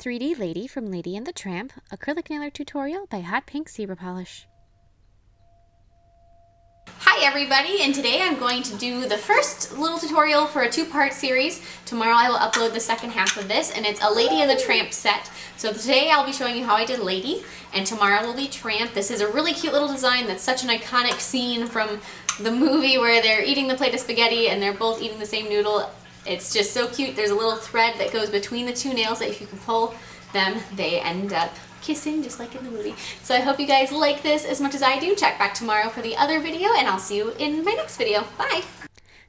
3D Lady from Lady and the Tramp, acrylic nailer tutorial by Hotpinkzebrapolish. Hi everybody, and today I'm going to do the first little tutorial for a two-part series. Tomorrow I will upload the second half of this, and it's a Lady and the Tramp set. So today I'll be showing you how I did Lady, and tomorrow will be Tramp. This is a really cute little design that's such an iconic scene from the movie where they're eating the plate of spaghetti and they're both eating the same noodle. It's just so cute. There's a little thread that goes between the two nails that if you can pull them, they end up kissing just like in the movie. So I hope you guys like this as much as I do. Check back tomorrow for the other video, and I'll see you in my next video. Bye!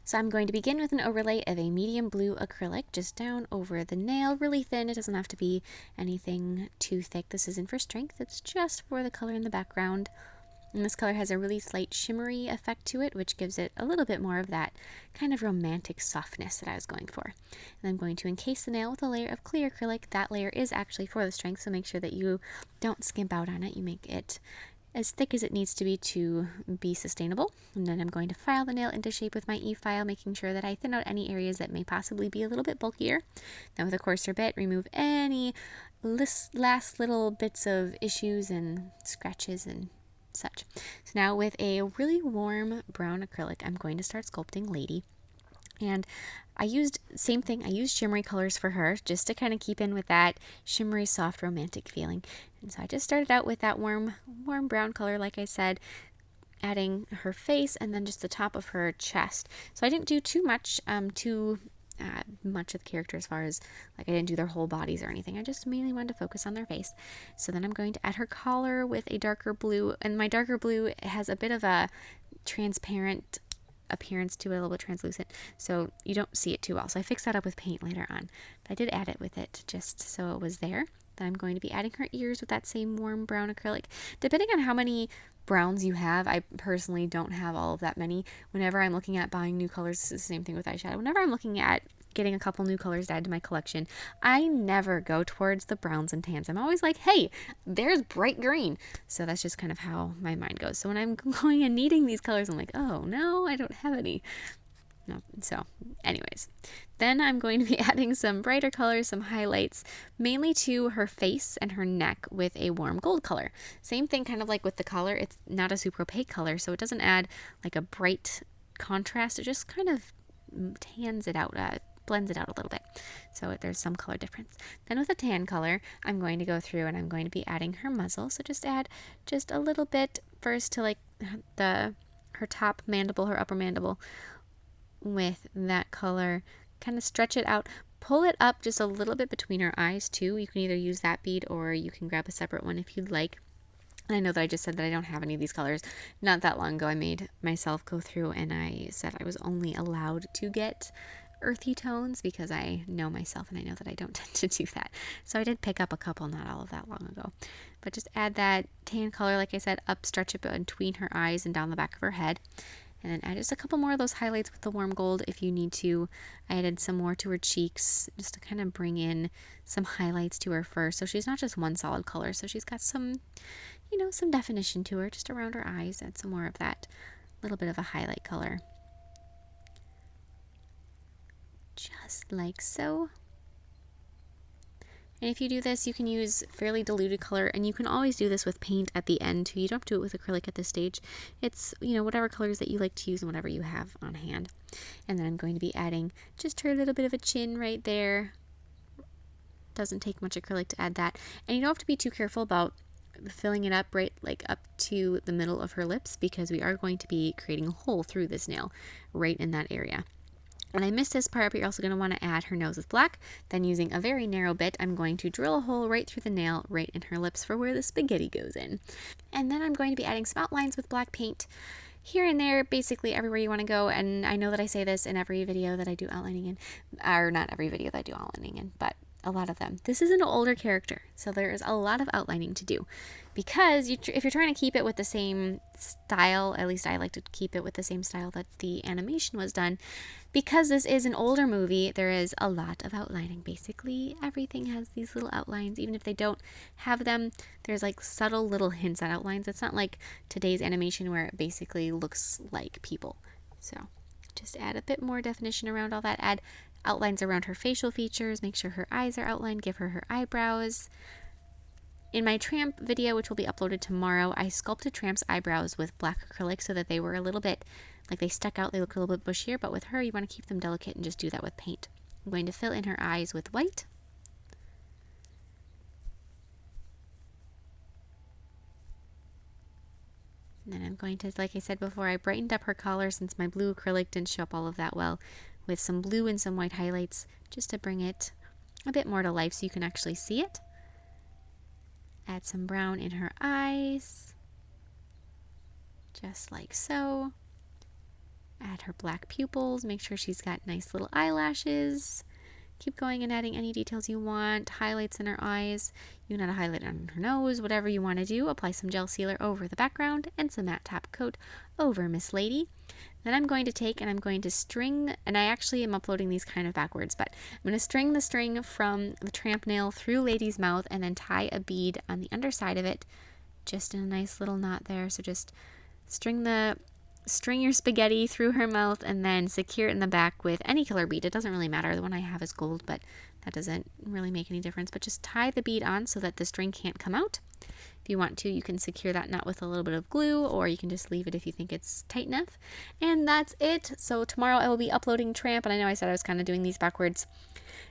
So I'm going to begin with an overlay of a medium blue acrylic just down over the nail, really thin. It doesn't have to be anything too thick. This isn't for strength, it's just for the color in the background. And this color has a really slight shimmery effect to it, which gives it a little bit more of that kind of romantic softness that I was going for. And I'm going to encase the nail with a layer of clear acrylic. That layer is actually for the strength, so make sure that you don't skimp out on it. You make it as thick as it needs to be sustainable. And then I'm going to file the nail into shape with my E-file, making sure that I thin out any areas that may possibly be a little bit bulkier. Then with a coarser bit, remove any last little bits of issues and scratches and such. So now with a really warm brown acrylic, I'm going to start sculpting Lady. And I used shimmery colors for her just to kind of keep in with that shimmery, soft, romantic feeling. And so I just started out with that warm brown color, like I said, adding her face and then just the top of her chest. So I didn't do too much much of the character as far as, like, I didn't do their whole bodies or anything. I just mainly wanted to focus on their face. So then I'm going to add her collar with a darker blue, and my darker blue has a bit of a transparent appearance to it, a little bit translucent, so you don't see it too well. So I fixed that up with paint later on, but I did add it with it just so it was there. Then I'm going to be adding her ears with that same warm brown acrylic. Depending on how many browns you have, I personally don't have all of that many. Whenever I'm looking at buying new colors, this is the same thing with eyeshadow. Whenever I'm looking at getting a couple new colors to add to my collection, I never go towards the browns and tans. I'm always like, hey, there's bright green. So that's just kind of how my mind goes. So when I'm going and needing these colors, I'm like, oh no, I don't have any. No. So anyways, then I'm going to be adding some brighter colors, some highlights, mainly to her face and her neck with a warm gold color. Same thing kind of like with the collar. It's not a super opaque color, so it doesn't add like a bright contrast. It just kind of tans it out, blends it out a little bit. So there's some color difference. Then with a tan color, I'm going to go through and I'm going to be adding her muzzle. So just add just a little bit first to like her top mandible, her upper mandible, with that color. Kind of stretch it out, pull it up just a little bit between her eyes too. You can either use that bead or you can grab a separate one if you'd like. And I know that I just said that I don't have any of these colors. Not that long ago I made myself go through and I said I was only allowed to get earthy tones because I know myself and I know that I don't tend to do that. So I did pick up a couple, not all of that long ago. But just add that tan color, like I said, up, stretch it between her eyes and down the back of her head. And then add just a couple more of those highlights with the warm gold if you need to. I added some more to her cheeks just to kind of bring in some highlights to her fur. So she's not just one solid color. So she's got some, some definition to her just around her eyes. Add some more of that little bit of a highlight color. Just like so. And if you do this, you can use fairly diluted color, and you can always do this with paint at the end too. You don't have to do it with acrylic at this stage. It's, whatever colors that you like to use and whatever you have on hand. And then I'm going to be adding just her little bit of a chin right there. Doesn't take much acrylic to add that. And you don't have to be too careful about filling it up right like up to the middle of her lips, because we are going to be creating a hole through this nail right in that area. And I missed this part, but you're also going to want to add her nose with black. Then using a very narrow bit, I'm going to drill a hole right through the nail, right in her lips for where the spaghetti goes in. And then I'm going to be adding some outlines with black paint here and there, basically everywhere you want to go. And I know that I say this in every video that I do outlining in, or not every video that I do outlining in, but a lot of them. This is an older character, so there is a lot of outlining to do, because if you're trying to keep it with the same style, at least I like to keep it with the same style that the animation was done, because this is an older movie, there is a lot of outlining. Basically everything has these little outlines. Even if they don't have them, there's like subtle little hints at outlines. It's not like today's animation where it basically looks like people. So just add a bit more definition around all that. Add outlines around her facial features, make sure her eyes are outlined, give her her eyebrows. In my Tramp video, which will be uploaded tomorrow, I sculpted Tramp's eyebrows with black acrylic so that they were a little bit, like they stuck out, they look a little bit bushier, but with her, you want to keep them delicate and just do that with paint. I'm going to fill in her eyes with white. And then I'm going to, like I said before, I brightened up her collar since my blue acrylic didn't show up all of that well, with some blue and some white highlights, just to bring it a bit more to life so you can actually see it. Add some brown in her eyes, just like so. Add her black pupils, make sure she's got nice little eyelashes. Keep going and adding any details you want. Highlights in her eyes. You can add a highlight on her nose, whatever you want to do. Apply some gel sealer over the background and some matte top coat over Miss Lady. Then I'm going to take and I'm going to string, and I actually am uploading these kind of backwards, but I'm going to string the string from the Tramp nail through Lady's mouth and then tie a bead on the underside of it, just in a nice little knot there. So just string your spaghetti through her mouth and then secure it in the back with any color bead. It doesn't really matter. The one I have is gold, but that doesn't really make any difference. But just tie the bead on so that the string can't come out. If you want to, you can secure that knot with a little bit of glue, or you can just leave it if you think it's tight enough. And that's it. So tomorrow I will be uploading Tramp, and I know I said I was kind of doing these backwards,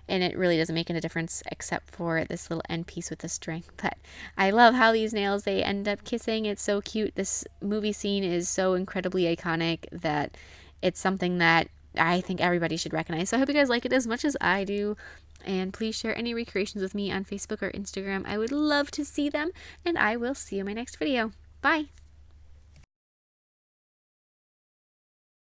and it really doesn't make any difference except for this little end piece with the string. But I love how these nails, they end up kissing. It's so cute. This movie scene is so incredibly iconic that it's something that I think everybody should recognize. So I hope you guys like it as much as I do. And please share any recreations with me on Facebook or Instagram. I would love to see them. And I will see you in my next video. Bye!